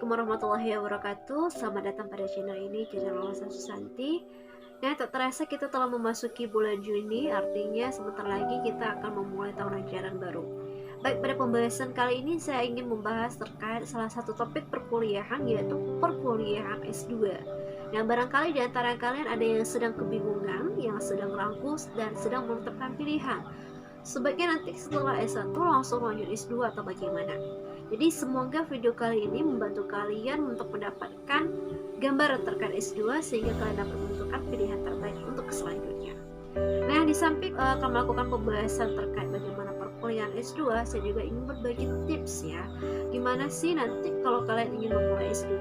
Assalamualaikum warahmatullahi wabarakatuh. Selamat datang pada channel ini, channel Lola Susanti. Nah, tak terasa kita telah memasuki bulan Juni, artinya sebentar lagi kita akan memulai tahun ajaran baru. Baik, pada pembahasan kali ini saya ingin membahas terkait salah satu topik perkuliahan, yaitu perkuliahan S2. Nah, barangkali di antara kalian ada yang sedang kebingungan, yang sedang ragu, dan sedang menentukan pilihan. Sebaiknya nanti setelah S1 langsung lanjut S2 atau bagaimana? Jadi semoga video kali ini membantu kalian untuk mendapatkan gambaran terkait S2 sehingga kalian dapat menentukan pilihan terbaik untuk selanjutnya. Nah, di samping akan melakukan pembahasan terkait bagaimana perkuliahan S2, saya juga ingin berbagi tips ya. Gimana sih nanti kalau kalian ingin memulai S2?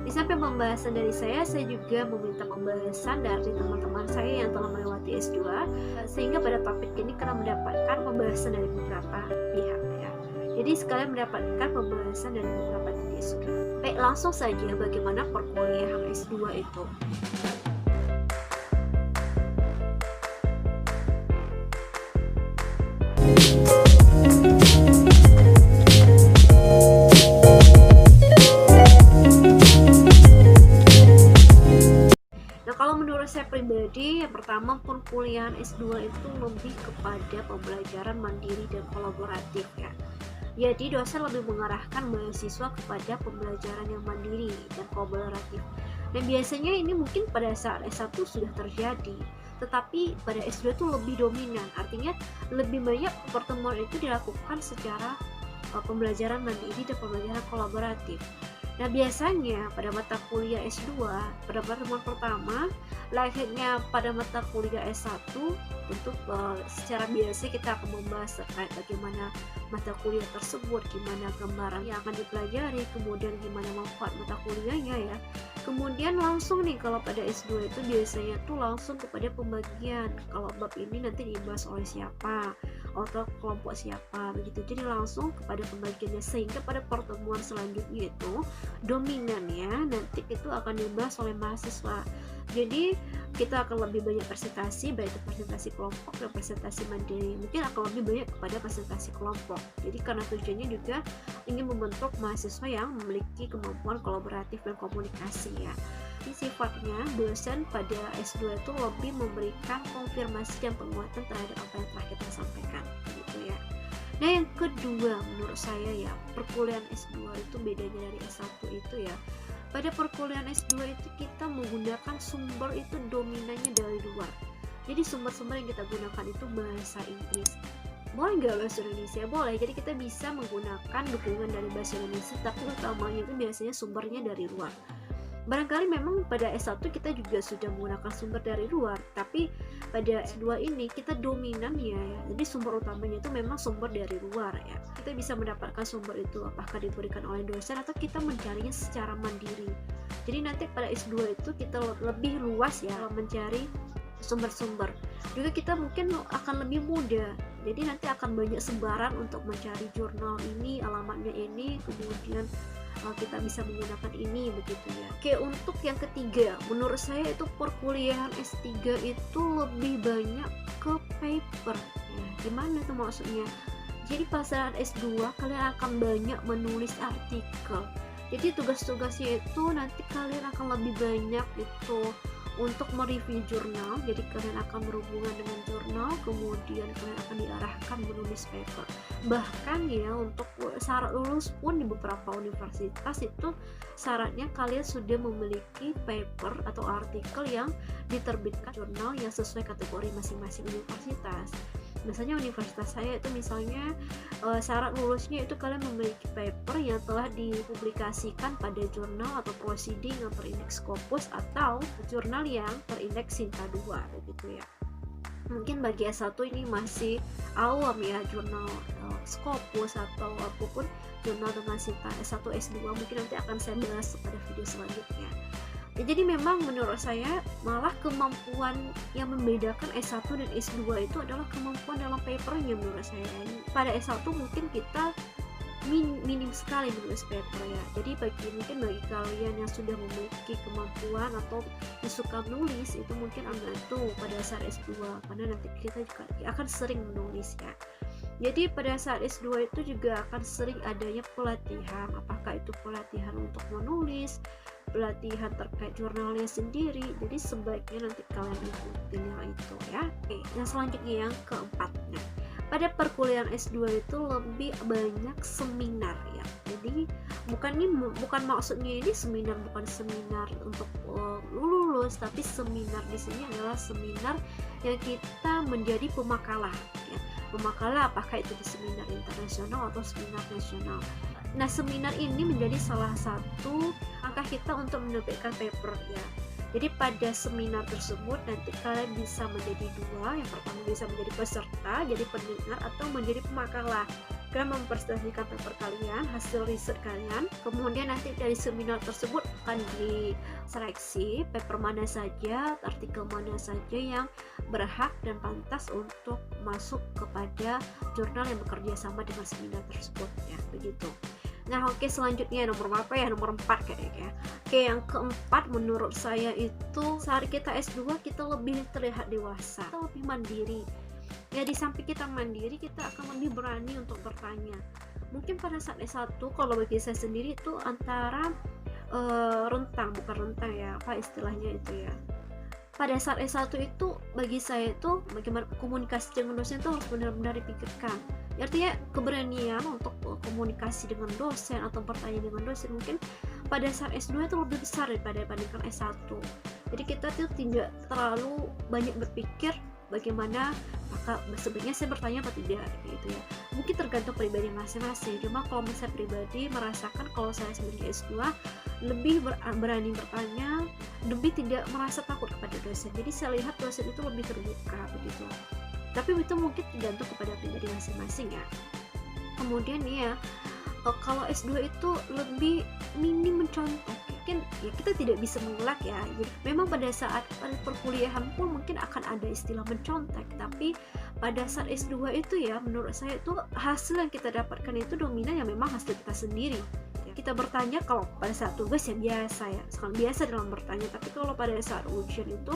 Di samping pembahasan dari saya juga meminta pembahasan dari teman-teman saya yang telah melewati S2, sehingga pada topik ini kalian mendapatkan pembahasan dari beberapa pihak ya. Jadi sekalian mendapatkan pembahasan dari beberapa titik juga. Baik, langsung saja bagaimana perkuliahan S2 itu. Nah, kalau menurut saya pribadi, yang pertama perkuliahan S2 itu lebih kepada pembelajaran mandiri dan kolaboratif ya. Jadi dosen lebih mengarahkan mahasiswa kepada pembelajaran yang mandiri dan kolaboratif. Dan biasanya ini mungkin pada saat S1 sudah terjadi, tetapi pada S2 itu lebih dominan. Artinya lebih banyak pertemuan itu dilakukan secara pembelajaran mandiri dan pembelajaran kolaboratif. Nah, biasanya pada mata kuliah S2, pada pertemuan pertama, layaknya pada mata kuliah S1, tentu secara biasa kita akan membahas terkait bagaimana mata kuliah tersebut, gimana gambaran yang akan dipelajari, kemudian gimana manfaat mata kuliahnya ya. Kemudian langsung nih kalau pada S2 itu biasanya tuh langsung kepada pembagian, kalau bab ini nanti dibahas oleh siapa atau kelompok siapa begitu. Jadi langsung kepada pembagiannya, sehingga pada pertemuan selanjutnya itu dominannya nanti itu akan dibahas oleh mahasiswa. Jadi kita akan lebih banyak presentasi, baik itu presentasi kelompok dan presentasi mandiri. Mungkin akan lebih banyak kepada presentasi kelompok. Jadi karena tujuannya juga ingin membentuk mahasiswa yang memiliki kemampuan kolaboratif dan komunikasi ya. Ini sifatnya dosen pada S2 itu lebih memberikan konfirmasi dan penguatan terhadap apa yang telah kita sampaikan gitu ya. Nah, yang kedua menurut saya ya, perkuliahan S2 itu bedanya dari S1 itu ya. Pada perkuliahan S2 itu kita menggunakan sumber itu dominannya dari luar. Jadi sumber-sumber yang kita gunakan itu bahasa Inggris. Boleh nggak bahasa Indonesia? Boleh. Jadi kita bisa menggunakan dukungan dari bahasa Indonesia, tapi utamanya itu biasanya sumbernya dari luar. Barangkali memang pada S1 kita juga sudah menggunakan sumber dari luar, tapi pada S2 ini kita dominannya ya, jadi sumber utamanya itu memang sumber dari luar ya. Kita bisa mendapatkan sumber itu apakah diberikan oleh dosen atau kita mencarinya secara mandiri. Jadi nanti pada S2 itu kita lebih luas ya mencari sumber-sumber. Juga kita mungkin akan lebih mudah, jadi nanti akan banyak sebaran untuk mencari jurnal ini, alamatnya ini, kemudian kita bisa menggunakan ini begitu ya. Oke, untuk yang ketiga, menurut saya itu perkuliahan S3 itu lebih banyak ke paper ya. Gimana tuh maksudnya? Jadi pas saat S2 kalian akan banyak menulis artikel. Jadi tugas-tugasnya itu nanti kalian akan lebih banyak itu untuk mereview jurnal. Jadi kalian akan berhubungan dengan jurnal, kemudian kalian akan diarahkan menulis paper. Bahkan ya, untuk syarat lulus pun di beberapa universitas itu syaratnya kalian sudah memiliki paper atau artikel yang diterbitkan jurnal yang sesuai kategori masing-masing universitas. Misalnya universitas saya itu misalnya syarat lulusnya itu kalian memiliki paper yang telah dipublikasikan pada jurnal atau proceeding yang terindeks Scopus atau jurnal yang terindeks Sinta 2 begitu ya. Mungkin bagi S1 ini masih awam ya jurnal Scopus atau apapun jurnal dengan Sinta. S1 S2 mungkin nanti akan saya bahas pada video selanjutnya. Ya, jadi memang menurut saya malah kemampuan yang membedakan S1 dan S2 itu adalah kemampuan dalam papernya menurut saya. Pada S1 mungkin kita minim sekali menulis paper ya. Jadi mungkin bagi kalian yang sudah memiliki kemampuan atau yang suka menulis itu mungkin membantu pada saat S2, karena nanti kita juga akan sering menulis ya. Jadi pada saat S2 itu juga akan sering adanya pelatihan, apakah itu pelatihan untuk menulis, pelatihan terkait jurnalnya sendiri. Jadi sebaiknya nanti kalian ikutin yang itu ya. Oke, yang selanjutnya yang keempat. Nah, pada perkuliahan S2 itu lebih banyak seminar ya. Jadi bukan maksudnya ini seminar, bukan seminar untuk lulus, tapi seminar di sini adalah seminar yang kita menjadi pemakalah ya. Pemakalah apakah itu di seminar internasional atau seminar nasional. Nah, seminar ini menjadi salah satu langkah kita untuk menerbitkan paper ya. Jadi pada seminar tersebut nanti kalian bisa menjadi dua. Yang pertama bisa menjadi peserta, jadi pendengar, atau menjadi pemakalah. Kalian mempresentasikan paper kalian, hasil riset kalian. Kemudian nanti dari seminar tersebut akan diseleksi paper mana saja, artikel mana saja yang berhak dan pantas untuk masuk kepada jurnal yang bekerja sama dengan seminar tersebut ya, begitu. Nah, oke, selanjutnya nomor berapa ya? Nomor 4 kayaknya. Oke, yang keempat menurut saya itu saat kita S2 kita lebih terlihat dewasa, kita lebih mandiri. Ya, di samping kita mandiri, kita akan lebih berani untuk bertanya. Mungkin pada saat S1, kalau bagi saya sendiri itu antara bukan rentang ya, apa istilahnya itu ya. Pada saat S1 itu bagi saya itu bagaimana komunikasi dengan dosen itu harus benar-benar dipikirkan. Artinya keberanian untuk komunikasi dengan dosen atau bertanya dengan dosen mungkin pada saat S2 itu lebih besar dibandingkan S1. Jadi kita tuh tidak terlalu banyak berpikir bagaimana maka sebenarnya saya bertanya apa tidak gitu ya. Mungkin tergantung pribadi masing-masing. Cuma kalau saya pribadi merasakan kalau saya sebagai S2 lebih berani bertanya, lebih tidak merasa takut kepada dosen. Jadi saya lihat dosen itu lebih terbuka begitu. Tapi itu mungkin tergantung kepada pribadi masing-masing ya. Kemudian ya, kalau S2 itu lebih minim mencontoh. Mungkin ya kita tidak bisa mengelak ya. Jadi memang pada saat perkuliahan pun mungkin akan ada istilah mencontek, tapi pada saat S2 itu ya menurut saya itu hasil yang kita dapatkan itu dominan yang memang hasil kita sendiri. Ya, kita bertanya kalau pada saat tugas ya biasa ya, sangat biasa dalam bertanya, tapi kalau pada saat ujian itu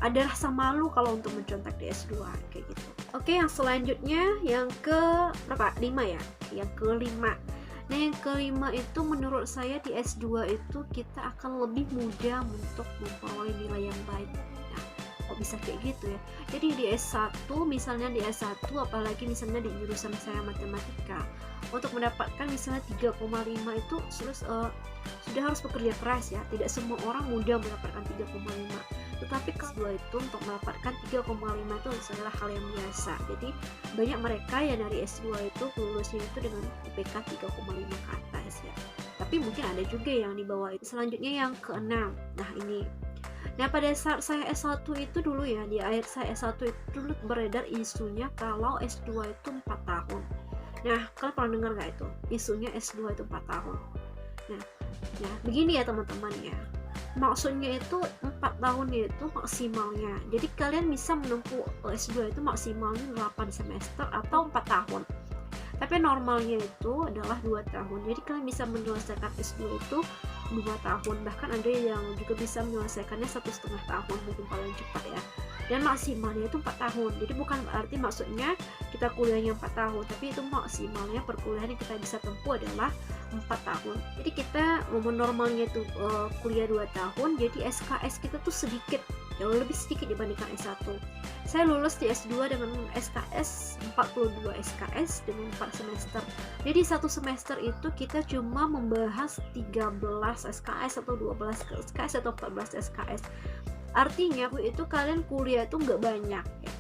ada rasa malu kalau untuk mencontek di S2 kayak gitu. Oke, yang selanjutnya yang ke berapa? 5 ya. Yang kelima. Nah, yang kelima itu menurut saya di S2 itu kita akan lebih mudah untuk memperoleh nilai yang baik. Nah, kok bisa kayak gitu ya? Jadi di S1 misalnya di S1 apalagi misalnya di jurusan saya matematika, untuk mendapatkan misalnya 3,5 itu sudah harus bekerja keras ya. Tidak semua orang mudah mendapatkan 3,5. Tetapi S2 itu untuk mendapatkan 3,5 itu adalah hal yang biasa. Jadi banyak mereka yang dari S2 itu lulusnya itu dengan IPK 3,5 ke atas ya. Tapi mungkin ada juga yang di bawah itu. Selanjutnya yang keenam. Nah, ini. Nah, pada saat saya S1 itu dulu ya, di akhir saya S1 itu dulu beredar isunya kalau S2 itu 4 tahun. Nah, kalian pernah dengar nggak itu? Isunya S2 itu 4 tahun. Nah, begini ya teman-teman ya. Maksudnya itu 4 tahun itu maksimalnya. Jadi kalian bisa menempuh S2 itu maksimalnya 8 semester atau 4 tahun. Tapi normalnya itu adalah 2 tahun. Jadi kalian bisa menyelesaikan S2 itu 2 tahun. Bahkan ada yang juga bisa menyelesaikannya 1,5 tahun mungkin paling cepat ya. Dan maksimalnya itu 4 tahun. Jadi bukan berarti maksudnya kita kuliahnya 4 tahun, tapi itu maksimalnya perkuliahan yang kita bisa tempuh adalah 4 tahun. Jadi kita normalnya itu kuliah 2 tahun, jadi SKS kita tuh sedikit, jauh lebih sedikit dibandingkan S1. Saya lulus di S2 dengan SKS 42 SKS dengan 4 semester. Jadi satu semester itu kita cuma membahas 13 SKS atau 12 SKS atau 14 SKS. Artinya itu kalian kuliah itu nggak banyak ya.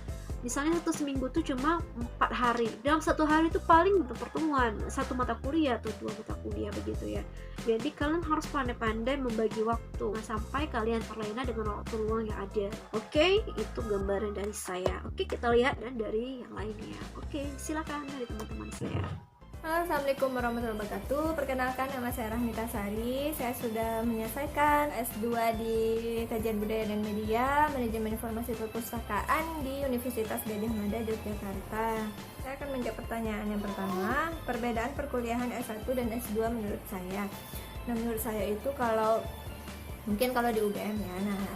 Misalnya satu seminggu tuh cuma 4 hari. Dalam satu hari itu paling pertemuan satu mata kuliah atau 2 mata kuliah begitu ya. Jadi kalian harus pandai-pandai membagi waktu sampai kalian terlena dengan waktu luang yang ada. Oke, itu gambaran dari saya. Oke, kita lihat dan dari yang lainnya. Oke, silakan dari teman-teman saya. Halo, assalamualaikum warahmatullahi wabarakatuh. Perkenalkan, nama saya Rahmita Sari. Saya sudah menyelesaikan S2 di Kajian Budaya dan Media, Manajemen Informasi Perpustakaan di Universitas Gadjah Mada, Yogyakarta. Saya akan menjawab pertanyaan yang pertama, perbedaan perkuliahan S1 dan S2 menurut saya. Nah, menurut saya itu kalau di UGM ya,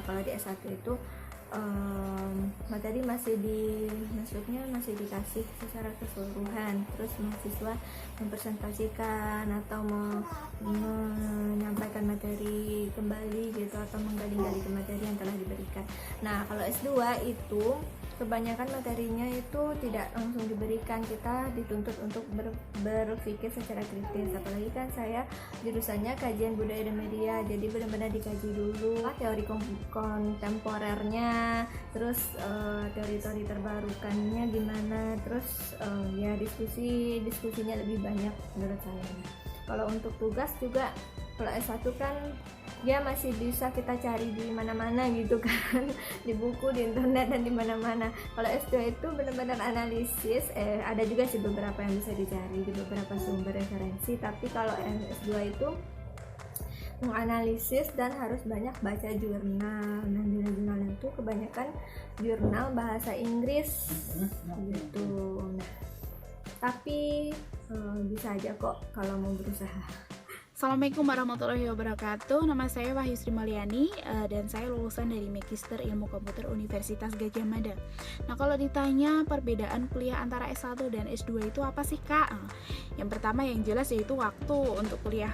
kalau di S1 itu materi maksudnya masih dikasih secara keseluruhan, terus mahasiswa mempresentasikan atau menyampaikan materi kembali gitu, atau menggali-gali ke materi yang telah diberikan. Nah, kalau S2 itu kebanyakan materinya itu tidak langsung diberikan, kita dituntut untuk berpikir secara kritis. Apalagi kan saya jurusannya kajian budaya dan media, jadi benar-benar dikaji dulu teori kontemporernya, terus teori-teori terbarukannya gimana, terus ya diskusinya lebih banyak menurut saya. Kalau untuk tugas juga, kalau S1 kan ya masih bisa kita cari di mana-mana gitu kan, di buku, di internet, dan di mana-mana. Kalau S2 itu benar-benar analisis, ada juga sih beberapa yang bisa dicari di beberapa sumber referensi, tapi kalau S2 itu menganalisis dan harus banyak baca jurnal. Nah, jurnal itu kebanyakan jurnal bahasa Inggris gitu. Nah, tapi bisa aja kok kalau mau berusaha. Assalamualaikum warahmatullahi wabarakatuh. Nama saya Wahyu Sri Mulyani dan saya lulusan dari Magister Ilmu Komputer Universitas Gadjah Mada. Nah, kalau ditanya perbedaan kuliah antara S1 dan S2 itu apa sih, Kak? Yang pertama yang jelas yaitu waktu. Untuk kuliah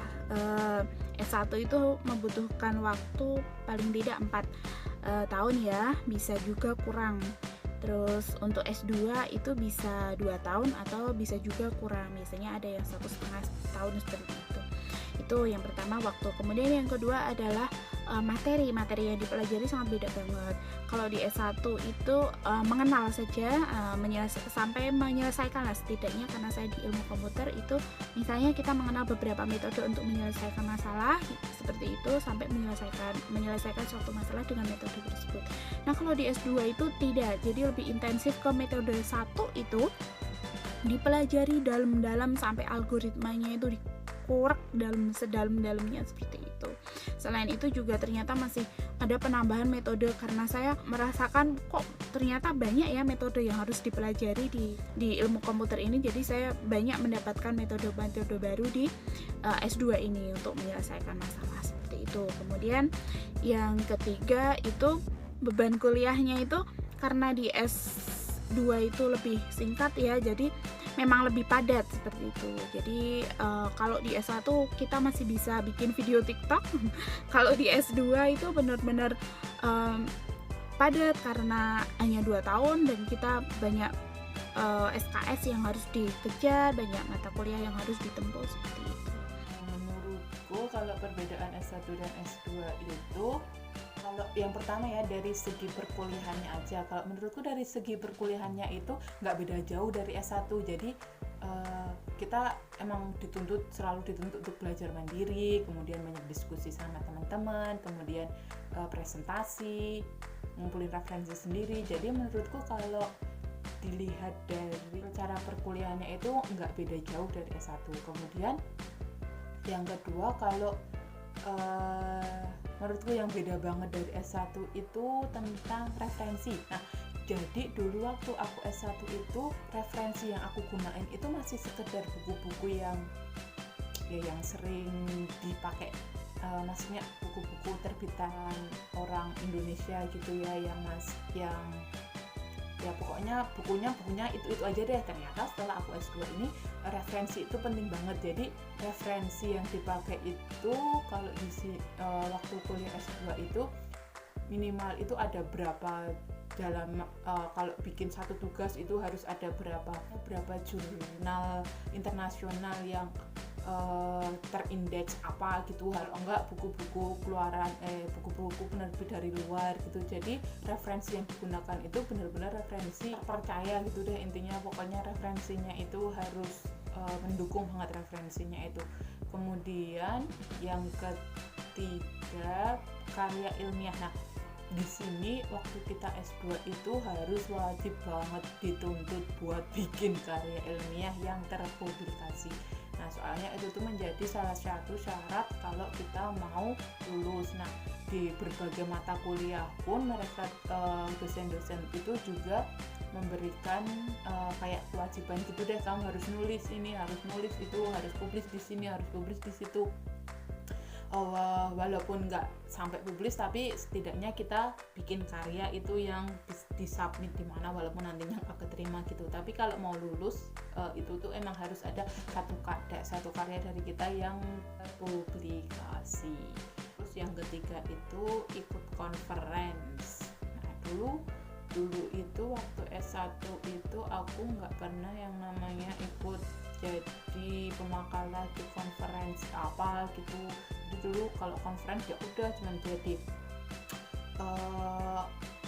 S1 itu membutuhkan waktu paling tidak 4 tahun ya, bisa juga kurang. Terus untuk S2 itu bisa 2 tahun atau bisa juga kurang. Biasanya ada yang 1,5 tahun seperti itu. Itu yang pertama, waktu. Kemudian yang kedua adalah materi yang dipelajari sangat beda banget. Kalau di S1 itu mengenal saja, sampai menyelesaikan lah setidaknya, karena saya di ilmu komputer itu misalnya kita mengenal beberapa metode untuk menyelesaikan masalah seperti itu, sampai menyelesaikan suatu masalah dengan metode tersebut. Nah, kalau di S2 itu tidak, jadi lebih intensif ke metode 1 itu dipelajari dalam-dalam sampai algoritmanya itu kurang sedalam-dalamnya seperti itu. Selain itu juga ternyata masih ada penambahan metode, karena saya merasakan kok ternyata banyak ya metode yang harus dipelajari di ilmu komputer ini. Jadi saya banyak mendapatkan metode-metode baru di S2 ini untuk menyelesaikan masalah seperti itu. Kemudian yang ketiga itu beban kuliahnya itu, karena di S2 itu lebih singkat ya, jadi memang lebih padat seperti itu. Jadi kalau di S1 kita masih bisa bikin video TikTok. Kalau di S2 itu benar-benar padat karena hanya 2 tahun dan kita banyak SKS yang harus dikejar, banyak mata kuliah yang harus ditempuh seperti itu. Menurutku kalau perbedaan S1 dan S2 itu, kalau yang pertama ya dari segi perkuliahannya aja. Kalau menurutku dari segi perkuliahannya itu nggak beda jauh dari S1. Jadi kita emang selalu dituntut untuk belajar mandiri, kemudian banyak diskusi sama teman-teman, kemudian presentasi, ngumpulin referensi sendiri. Jadi menurutku kalau dilihat dari cara perkuliahannya itu nggak beda jauh dari S1. Kemudian yang kedua, kalau menurutku yang beda banget dari S1 itu tentang referensi. Nah, jadi dulu waktu aku S1 itu referensi yang aku gunain itu masih sekedar buku-buku yang sering dipakai, maksudnya buku-buku terbitan orang Indonesia gitu ya, pokoknya bukunya itu aja deh. Ternyata setelah aku S2 ini referensi itu penting banget. Jadi referensi yang dipakai itu kalau waktu kuliah S2 itu minimal itu ada berapa dalam kalau bikin satu tugas itu harus ada berapa jurnal internasional yang terindeks apa gitu, kalau enggak buku-buku penerbit dari luar gitu. Jadi referensi yang digunakan itu benar-benar referensi percaya gitu deh intinya. Pokoknya referensinya itu harus mendukung banget referensinya itu. Kemudian yang ketiga, karya ilmiah. Nah, di sini waktu kita S2 itu harus wajib banget dituntut buat bikin karya ilmiah yang terpublikasi. Nah, soalnya itu tuh menjadi salah satu syarat kalau kita mau lulus. Nah, di berbagai mata kuliah pun mereka dosen-dosen itu juga memberikan kayak kewajiban gitu deh, kamu harus nulis ini, harus nulis itu, harus publis di sini, harus publis di situ. walaupun nggak sampai publis tapi setidaknya kita bikin karya itu yang disubmit di mana walaupun nantinya nggak keterima gitu. Tapi kalau mau lulus itu tuh emang harus ada satu karya dari kita yang publikasi. Terus yang ketiga itu ikut conference. Nah dulu itu waktu S1 itu aku nggak pernah yang namanya ikut jadi pemakalah di conference apa gitu. Jadi dulu kalau conference ya udah cuma jadi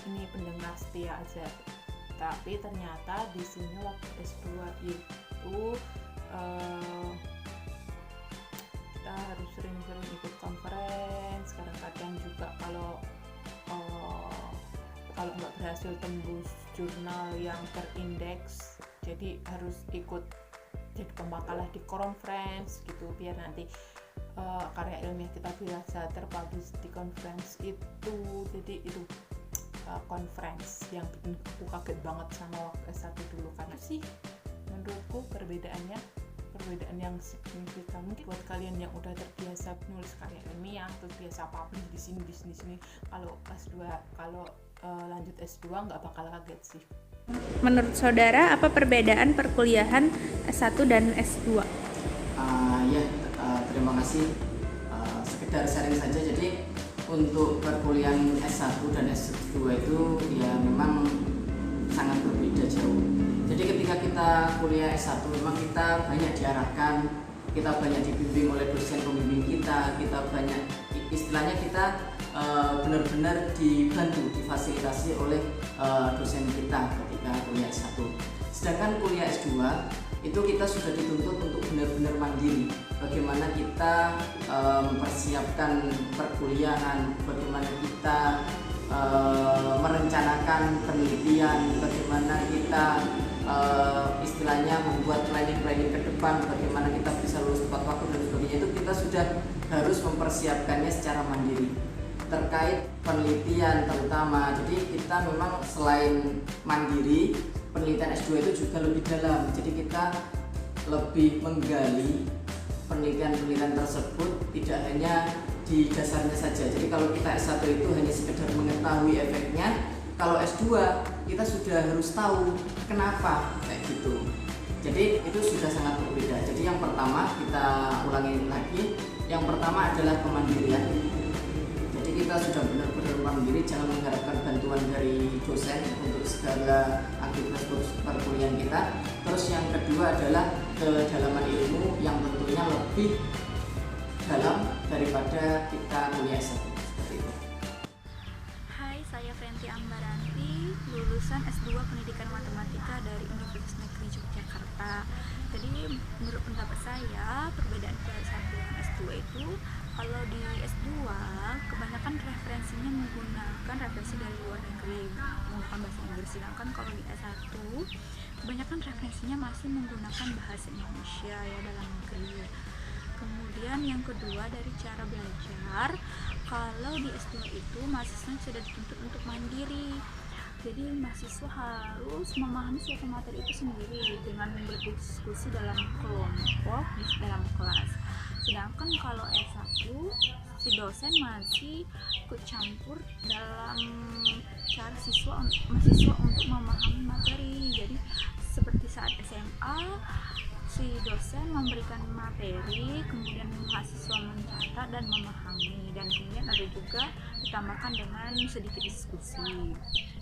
ini pendengar setia aja. Tapi ternyata di sini waktu S2 itu kita harus sering-sering ikut conference. Kadang-kadang juga kalau nggak berhasil tembus jurnal yang terindeks, jadi harus ikut jadi pemakalah di conference gitu, biar nanti karya ilmiah kita bisa terpublish di conference itu. Jadi itu conference yang bikin aku kaget banget sama waktu S1 dulu, karena sih menurutku perbedaan yang signifikan. Mungkin buat kalian yang udah terbiasa nulis karya ilmiah terus biasa publish di sini, kalau S2 lanjut S2 nggak bakal kaget sih. Menurut saudara, apa perbedaan perkuliahan S1 dan S2? Terima kasih. Sekedar sharing saja, jadi untuk perkuliahan S1 dan S2 itu ya memang sangat berbeda jauh. Jadi ketika kita kuliah S1 memang kita banyak diarahkan, kita banyak dibimbing oleh dosen pembimbing kita banyak istilahnya kita benar-benar dibantu, difasilitasi oleh dosen kita ketika kuliah S1. Sedangkan kuliah S2 itu kita sudah dituntut untuk benar-benar mandiri. Bagaimana kita mempersiapkan perkuliahan, bagaimana kita merencanakan penelitian, bagaimana kita istilahnya membuat planning ke depan, bagaimana kita bisa lulus tepat waktu dan sebagainya. Itu kita sudah harus mempersiapkannya secara mandiri. Terkait penelitian terutama, jadi kita memang selain mandiri, penelitian S2 itu juga lebih dalam. Jadi kita lebih menggali penelitian tersebut, tidak hanya di dasarnya saja. Jadi kalau kita S1 itu hanya sekedar mengetahui efeknya, kalau S2 kita sudah harus tahu kenapa kayak gitu. Jadi itu sudah sangat berbeda. Jadi yang pertama, kita ulangi lagi, yang pertama adalah kemandirian. Jadi kita sudah benar-benar mandiri, jangan mengharapkan bantuan dari dosen untuk segala aktivitas perkuliahan kita. Terus yang kedua adalah kedalaman ilmu yang tentunya lebih dalam daripada kita kuliah S1. Seperti itu. Hai, saya Fenty Ambaranti, lulusan S2 Pendidikan Matematika dari Universitas Negeri Yogyakarta. Jadi menurut pendapat saya, perbedaan S1 dan S2 itu, kalau di S2 kebanyakan referensinya menggunakan referensi dari luar negeri, menggunakan bahasa Inggris. Sedangkan kalau di S1 kebanyakan referensinya masih menggunakan bahasa Indonesia ya, dalam negeri. Kemudian yang kedua dari cara belajar, kalau di S2 itu mahasiswa sudah dituntut untuk mandiri. Jadi mahasiswa harus memahami suatu materi itu sendiri dengan berdiskusi dalam kelompok di dalam kelas. Sedangkan kalau S1 si dosen masih ikut campur dalam cara mahasiswa untuk memahami materi. Jadi seperti saat SMA, si dosen memberikan materi, kemudian mahasiswa mencatat dan memahami, dan kemudian ada juga ditambahkan dengan sedikit diskusi.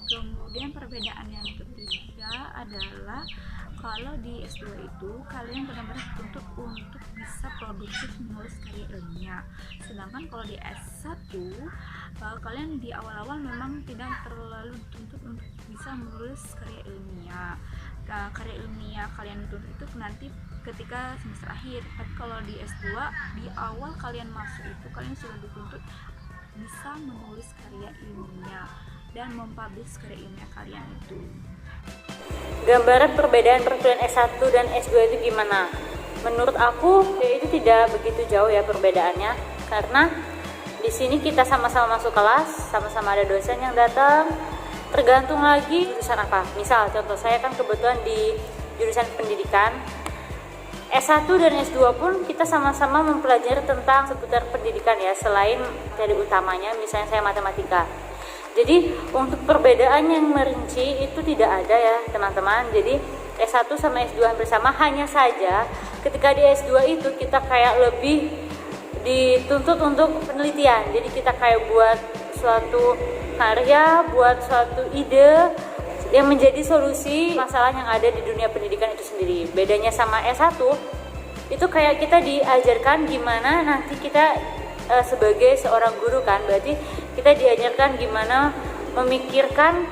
Kemudian perbedaan yang ketiga adalah kalau di S2 itu kalian benar-benar dituntut untuk bisa produktif menulis karya ilmiah. Sedangkan kalau di S1 kalian di awal-awal memang tidak terlalu dituntut untuk bisa menulis karya ilmiah. Karya ilmiah kalian dituntut itu nanti ketika semester akhir. Tapi kalau di S2 di awal kalian masuk itu kalian sudah dituntut bisa menulis karya ilmiah dan mempublish karya ilmiah kalian itu. Gambaran perbedaan perkuliahan S1 dan S2 itu gimana? Menurut aku itu tidak begitu jauh ya perbedaannya, karena di sini kita sama-sama masuk kelas, sama-sama ada dosen yang datang, tergantung lagi jurusan apa. Misal contoh saya kan kebetulan di jurusan pendidikan, S1 dan S2 pun kita sama-sama mempelajari tentang seputar pendidikan ya, selain dari utamanya misalnya saya matematika. Jadi untuk perbedaan yang merinci itu tidak ada ya teman-teman. Jadi S1 sama S2 hampir sama, hanya saja ketika di S2 itu kita kayak lebih dituntut untuk penelitian. Jadi kita kayak buat suatu karya, buat suatu ide yang menjadi solusi masalah yang ada di dunia pendidikan itu sendiri. Bedanya sama S1 itu kayak kita diajarkan gimana nanti kita sebagai seorang guru kan, berarti kita diajarkan gimana memikirkan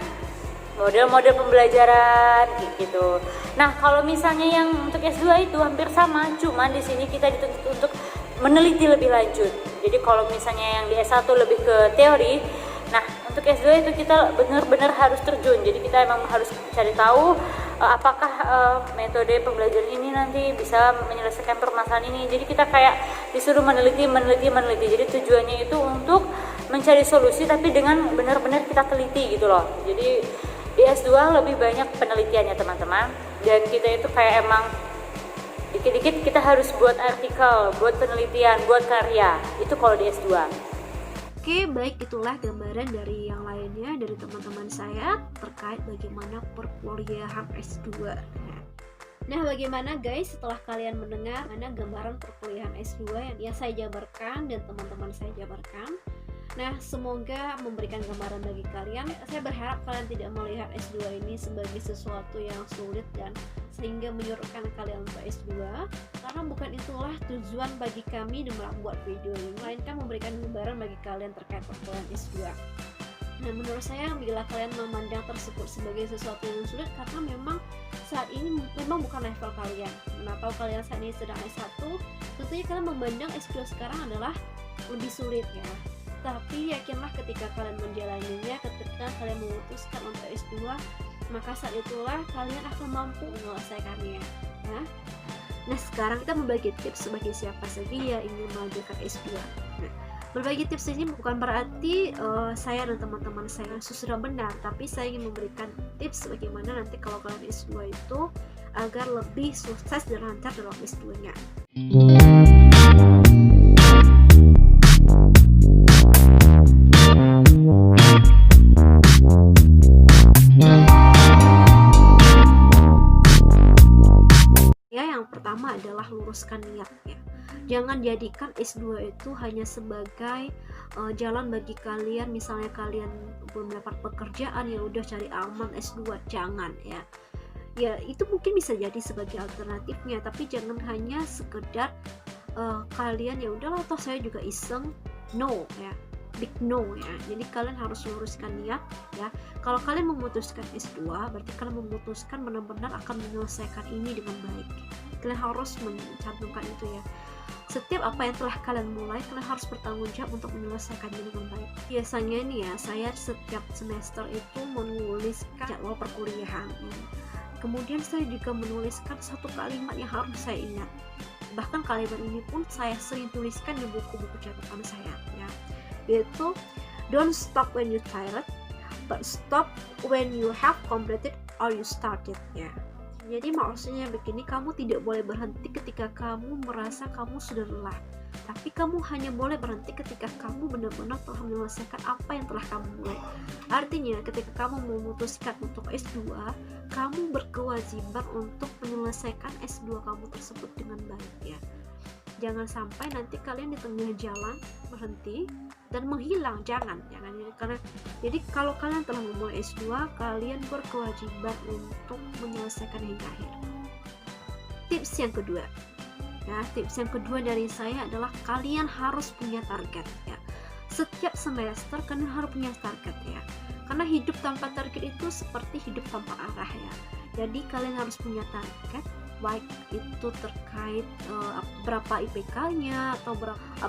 model-model pembelajaran gitu. Nah, kalau misalnya yang untuk S2 itu hampir sama, cuman di sini kita dituntut untuk meneliti lebih lanjut. Jadi kalau misalnya yang di S1 lebih ke teori, nah untuk S2 itu kita benar-benar harus terjun. Jadi kita emang harus cari tahu apakah metode pembelajaran ini nanti bisa menyelesaikan permasalahan ini. Jadi kita kayak disuruh meneliti. Jadi tujuannya itu untuk mencari solusi, tapi dengan benar-benar kita teliti gitu loh. Jadi di S2 lebih banyak penelitiannya teman-teman, dan kita itu kayak emang dikit-dikit kita harus buat artikel, buat penelitian, buat karya. Itu kalau di S2. Oke, baik, itulah gambaran dari yang lainnya dari teman-teman saya terkait bagaimana perkuliahan S2. Nah, bagaimana guys setelah kalian mendengar mana gambaran perkuliahan S2 yang saya jabarkan dan teman-teman saya jabarkan? Nah, semoga memberikan gambaran bagi kalian. Saya berharap kalian tidak melihat S2 ini sebagai sesuatu yang sulit dan sehingga menyurutkan kalian untuk S2, karena bukan itulah tujuan bagi kami dalam membuat video ini, melainkan memberikan gambaran bagi kalian terkait perkuliahan S2. Nah, menurut saya bila kalian memandang tersebut sebagai sesuatu yang sulit, karena memang saat ini memang bukan level kalian. Atau kalian saat ini sedang S1, tentunya kalian memandang S2 sekarang adalah lebih sulit ya. Tapi yakinlah ketika kalian menjalaninya, ketika kalian memutuskan untuk S2, maka saat itulah kalian akan mampu menyelesaikannya ya. Nah, sekarang kita membagi tips bagi siapa saja yang ingin melanjutkan S2. Nah, berbagi tips ini bukan berarti saya dan teman-teman saya sudah benar, tapi saya ingin memberikan tips bagaimana nanti kalau kalian S2 itu agar lebih sukses dan lancar dalam S2-nya. Pertama adalah luruskan niat ya. Jangan jadikan S2 itu hanya sebagai jalan bagi kalian, misalnya kalian belum dapat pekerjaan ya udah cari aman S2, jangan ya. Ya itu mungkin bisa jadi sebagai alternatifnya, tapi jangan hanya sekedar kalian ya udahlah toh saya juga iseng, no ya. Big no ya. Jadi kalian harus luruskan niat ya. Kalau kalian memutuskan S2, berarti kalian memutuskan benar-benar akan menyelesaikan ini dengan baik. Kalian harus mencantumkan itu ya. Setiap apa yang telah kalian mulai, kalian harus bertanggung jawab untuk menyelesaikannya dengan baik. Biasanya nih ya, saya setiap semester itu menuliskan jadwal perkuliahan ya. Kemudian saya juga menuliskan satu kalimat yang harus saya ingat. Bahkan kalimat ini pun saya sering tuliskan di buku-buku catatan saya ya. Yaitu don't stop when you tired, but stop when you have completed or you started ya. Jadi maksudnya begini, kamu tidak boleh berhenti ketika kamu merasa kamu sudah lelah, tapi kamu hanya boleh berhenti ketika kamu benar-benar telah menyelesaikan apa yang telah kamu mulai. Artinya ketika kamu memutuskan untuk S2, kamu berkewajiban untuk menyelesaikan S2 kamu tersebut dengan baik ya. Jangan sampai nanti kalian di tengah jalan berhenti dan menghilang, jangan karena jadi kalau kalian telah memulai S2, kalian berkewajiban untuk menyelesaikan hingga akhir. Tips yang kedua ya, tips yang kedua dari saya adalah kalian harus punya target ya. Setiap semester kalian harus punya target ya, karena hidup tanpa target itu seperti hidup tanpa arah ya. Jadi kalian harus punya target, baik itu terkait berapa IPK-nya atau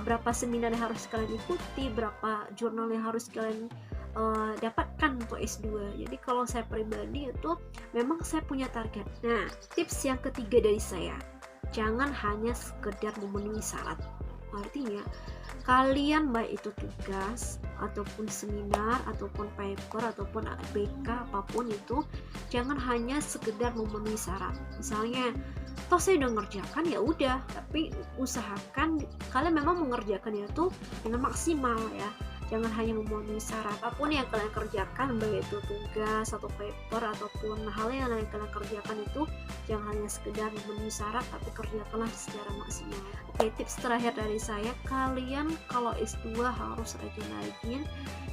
berapa seminar yang harus kalian ikuti, berapa jurnal yang harus kalian dapatkan untuk S2. Jadi kalau saya pribadi itu memang saya punya target. Nah, tips yang ketiga dari saya, jangan hanya sekedar memenuhi syarat. Artinya kalian baik itu tugas ataupun seminar ataupun paper ataupun APK apapun itu, jangan hanya sekedar memenuhi syarat. Misalnya toh saya udah ngerjakan, ya udah. Tapi usahakan kalian memang mengerjakannya tuh dengan maksimal ya, jangan hanya memenuhi syarat. Apapun yang kalian kerjakan, baik itu tugas atau paper ataupun hal yang kalian kerjakan, itu jangan hanya sekedar memenuhi syarat, tapi kerjakanlah secara maksimal. Oke, tips terakhir dari saya, kalian kalau S2 harus rajin-rajin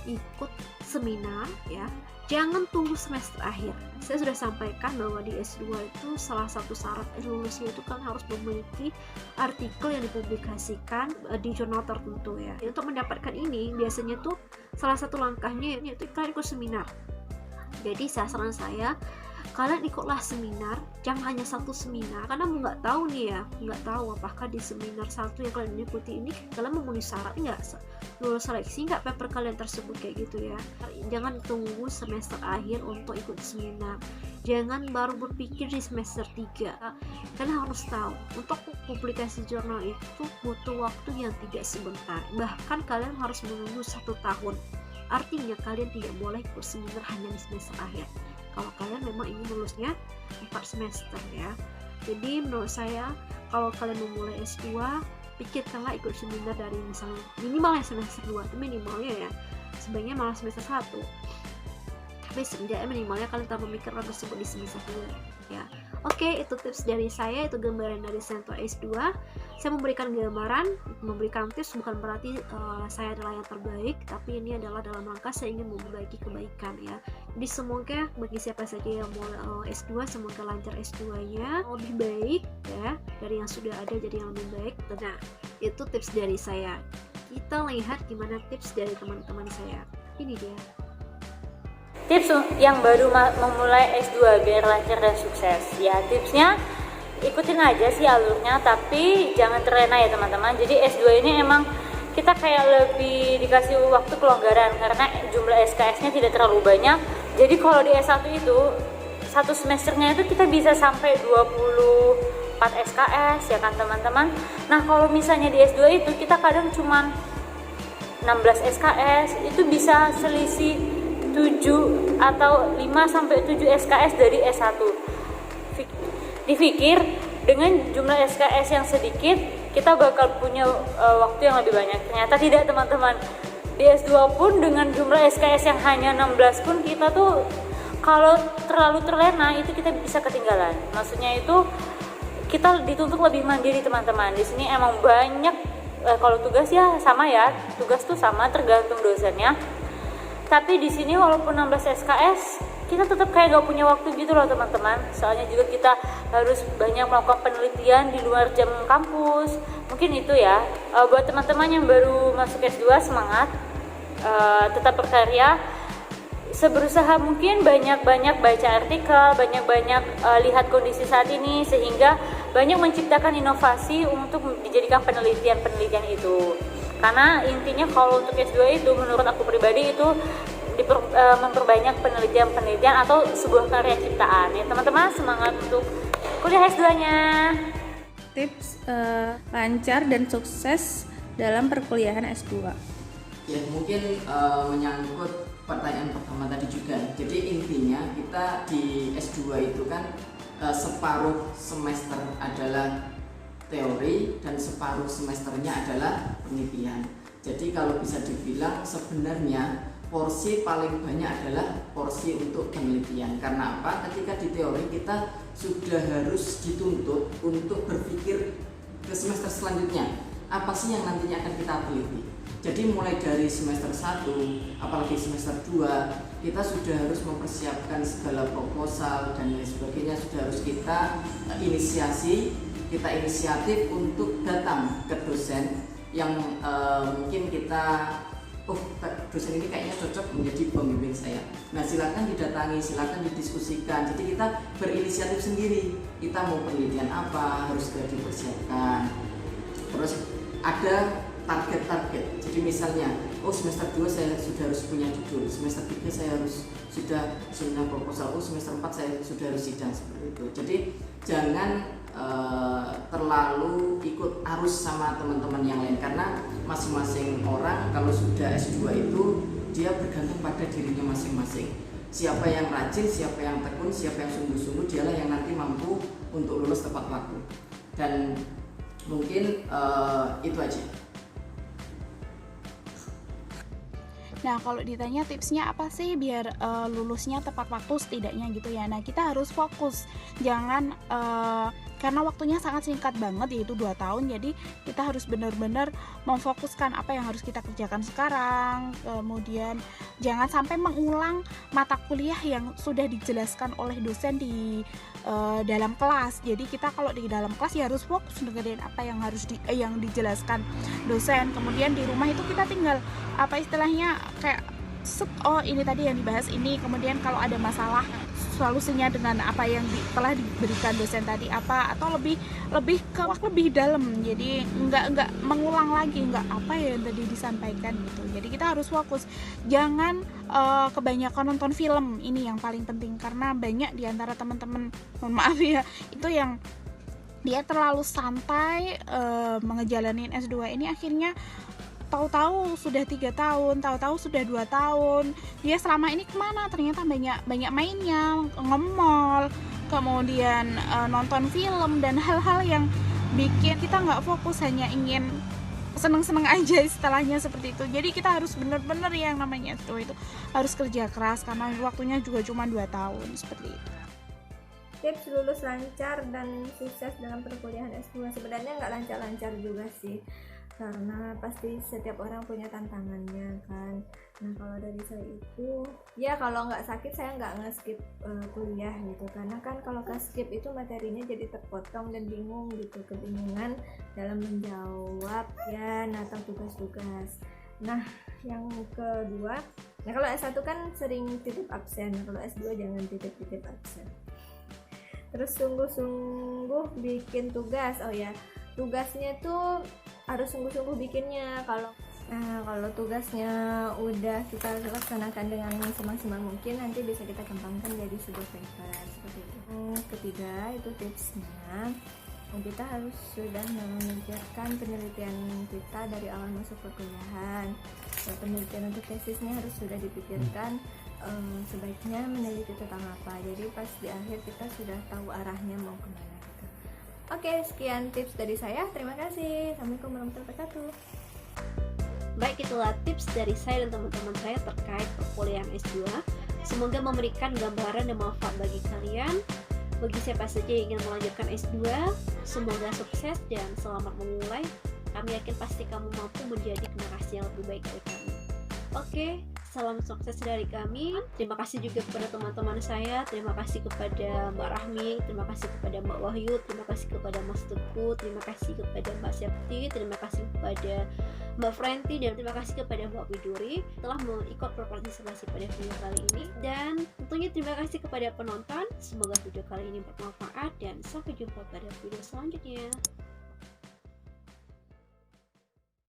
ikut seminar ya, jangan tunggu semester akhir. Saya sudah sampaikan bahwa di S2 itu salah satu syarat lulusnya itu kan harus memiliki artikel yang dipublikasikan di jurnal tertentu ya. Untuk mendapatkan ini biasanya tuh salah satu langkahnya yaitu kalian ikut seminar. Jadi saran saya, kalian ikutlah seminar, jangan hanya satu seminar, karena nggak tahu nih ya, nggak tahu apakah di seminar satu yang kalian ikuti ini kalian memenuhi syarat nggak, lulus seleksi nggak paper kalian tersebut, kayak gitu ya. Jangan tunggu semester akhir untuk ikut seminar, jangan baru berpikir di semester 3. Kalian harus tahu, untuk publikasi jurnal itu butuh waktu yang tidak sebentar, bahkan kalian harus menunggu 1 tahun. Artinya kalian tidak boleh ikut seminar hanya di semester akhir kalau kalian memang ingin lulusnya 4 semester ya. Jadi menurut saya, kalau kalian memulai S2, pikirkanlah ikut seminar dari misalnya minimalnya semester 2, itu minimalnya ya, sebaiknya malah semester 1, tapi setidaknya minimalnya kalian tak memikirkan tersebut di semester 2 ya. Oke, itu tips dari saya, itu gambaran dari Sento S2. Saya memberikan gambaran, memberikan tips bukan berarti saya adalah yang terbaik, tapi ini adalah dalam rangka saya ingin memperbaiki kebaikan ya. Jadi semoga bagi siapa saja yang mau S2, semoga lancar S2-nya lebih baik ya, dari yang sudah ada jadi yang lebih baik. Nah, itu tips dari saya. Kita lihat gimana tips dari teman-teman saya. Ini dia tips yang baru memulai S2 biar lancar dan sukses. Ya, tipsnya ikutin aja sih alurnya, tapi jangan terlena ya teman-teman. Jadi S2 ini emang kita kayak lebih dikasih waktu kelonggaran karena jumlah SKS-nya tidak terlalu banyak. Jadi kalau di S1 itu satu semesternya itu kita bisa sampai 24 SKS ya kan teman-teman. Nah, kalau misalnya di S2 itu kita kadang cuman 16 SKS, itu bisa selisih 7 atau 5 sampai 7 SKS dari S1. Dipikir dengan jumlah SKS yang sedikit kita bakal punya waktu yang lebih banyak. Ternyata tidak teman-teman. Di S2 pun dengan jumlah SKS yang hanya 16 pun kita tuh kalau terlalu terlena itu kita bisa ketinggalan. Maksudnya itu kita dituntut lebih mandiri teman-teman. Di sini emang banyak kalau tugas ya sama ya. Tugas tuh sama tergantung dosennya. Tapi di sini walaupun 16 SKS, kita tetap kayak gak punya waktu gitu loh teman-teman. Soalnya juga kita harus banyak melakukan penelitian di luar jam kampus. Mungkin itu ya. Buat teman-teman yang baru masuk S2, semangat, tetap berkarya. Seberusaha mungkin banyak-banyak baca artikel, banyak-banyak lihat kondisi saat ini, sehingga banyak menciptakan inovasi untuk dijadikan penelitian-penelitian itu. Karena intinya kalau untuk S2 itu menurut aku pribadi itu memperbanyak penelitian-penelitian atau sebuah karya ciptaan ya teman-teman. Semangat untuk kuliah S2-nya. Tips lancar dan sukses dalam perkuliahan S2. Ya, mungkin menyangkut pertanyaan pertama tadi juga. Jadi intinya kita di S2 itu kan separuh semester adalah teori dan separuh semesternya adalah penelitian. Jadi kalau bisa dibilang sebenarnya porsi paling banyak adalah porsi untuk penelitian. Karena apa? Ketika di teori kita sudah harus dituntut untuk berpikir ke semester selanjutnya. Apa sih yang nantinya akan kita teliti? Jadi mulai dari semester 1, apalagi semester 2, kita sudah harus mempersiapkan segala proposal dan lain sebagainya, sudah harus kita inisiatif untuk datang ke dosen yang mungkin kita dosen ini kayaknya cocok menjadi pembimbing saya. Nah, silakan didatangi, silakan didiskusikan. Jadi kita berinisiatif sendiri. Kita mau penelitian apa harus sudah dipersiapkan. Terus ada target-target. Jadi misalnya, semester 2 saya sudah harus punya judul, semester 3 saya harus sudah seminar proposal, semester 4 saya sudah harus sidang, seperti itu. Jadi jangan terlalu ikut arus sama teman-teman yang lain, karena masing-masing orang kalau sudah S2 itu dia bergantung pada dirinya masing-masing. Siapa yang rajin, siapa yang tekun, siapa yang sungguh-sungguh, dialah yang nanti mampu untuk lulus tepat waktu. Dan mungkin itu aja. Nah, kalau ditanya tipsnya apa sih biar lulusnya tepat waktu setidaknya gitu ya. Nah, kita harus fokus. Jangan karena waktunya sangat singkat banget, yaitu 2 tahun. Jadi kita harus benar-benar memfokuskan apa yang harus kita kerjakan sekarang. Kemudian jangan sampai mengulang mata kuliah yang sudah dijelaskan oleh dosen di dalam kelas. Jadi kita kalau di dalam kelas ya harus fokus dengerin apa yang harus yang dijelaskan dosen. Kemudian di rumah itu kita tinggal apa istilahnya kayak oh ini tadi yang dibahas ini, kemudian kalau ada masalah solusinya dengan apa yang telah diberikan dosen tadi apa, atau lebih dalam, jadi nggak mengulang lagi nggak apa ya yang tadi disampaikan gitu. Jadi kita harus fokus, jangan kebanyakan nonton film, ini yang paling penting karena banyak diantara teman-teman, mohon maaf ya, itu yang dia terlalu santai mengejalanin S2 ini, akhirnya tahu-tahu sudah 3 tahun, tahu-tahu sudah 2 tahun. Dia selama ini kemana? Ternyata banyak mainnya, nge-mall, kemudian nonton film dan hal-hal yang bikin kita nggak fokus, hanya ingin seneng-seneng aja istilahnya seperti itu. Jadi kita harus benar-benar yang namanya itu harus kerja keras karena waktunya juga cuma 2 tahun seperti itu. Tips lulus lancar dan sukses dalam perkuliahan S2, sebenarnya nggak lancar-lancar juga sih, karena pasti setiap orang punya tantangannya kan. Nah kalau dari saya itu ya kalau nggak sakit saya nggak nge-skip kuliah gitu, karena kan kalau ke-skip itu materinya jadi terpotong dan bingung gitu, kebingungan dalam menjawab ya atau tugas-tugas. Nah yang kedua, nah kalau S1 kan sering titip absen, kalau S2 jangan titip absen. Terus sungguh-sungguh bikin tugas, oh ya tugasnya tuh harus sungguh-sungguh bikinnya. Kalau tugasnya udah kita laksanakan dengan semaksimal mungkin, nanti bisa kita kembangkan jadi sebuah paper seperti itu. Ketiga itu tipsnya, kita harus sudah memikirkan penelitian kita dari awal masuk perkuliahan. Penelitian untuk tesisnya harus sudah dipikirkan, sebaiknya meneliti tentang apa, jadi pas di akhir kita sudah tahu arahnya mau kemana gitu. Oke, sekian tips dari saya, terima kasih. Assalamualaikum warahmatullahi wabarakatuh. Baik, itulah tips dari saya dan teman-teman saya terkait perkuliahan S2. Semoga memberikan gambaran dan manfaat bagi kalian. Bagi siapa saja yang ingin melanjutkan S2, semoga sukses dan selamat memulai. Kami yakin pasti kamu mampu menjadi generasi yang lebih baik dari kami. Oke, salam sukses dari kami. Terima kasih juga kepada teman-teman saya. Terima kasih kepada Mbak Rahmi, terima kasih kepada Mbak Wahyu, terima kasih kepada Mas Teguh, terima kasih kepada Mbak Septi, terima kasih kepada Mbak Frenti, dan terima kasih kepada Mbak Widuri telah mengikut berpartisipasi pada video kali ini. Dan tentunya terima kasih kepada penonton. Semoga video kali ini bermanfaat dan sampai jumpa pada video selanjutnya.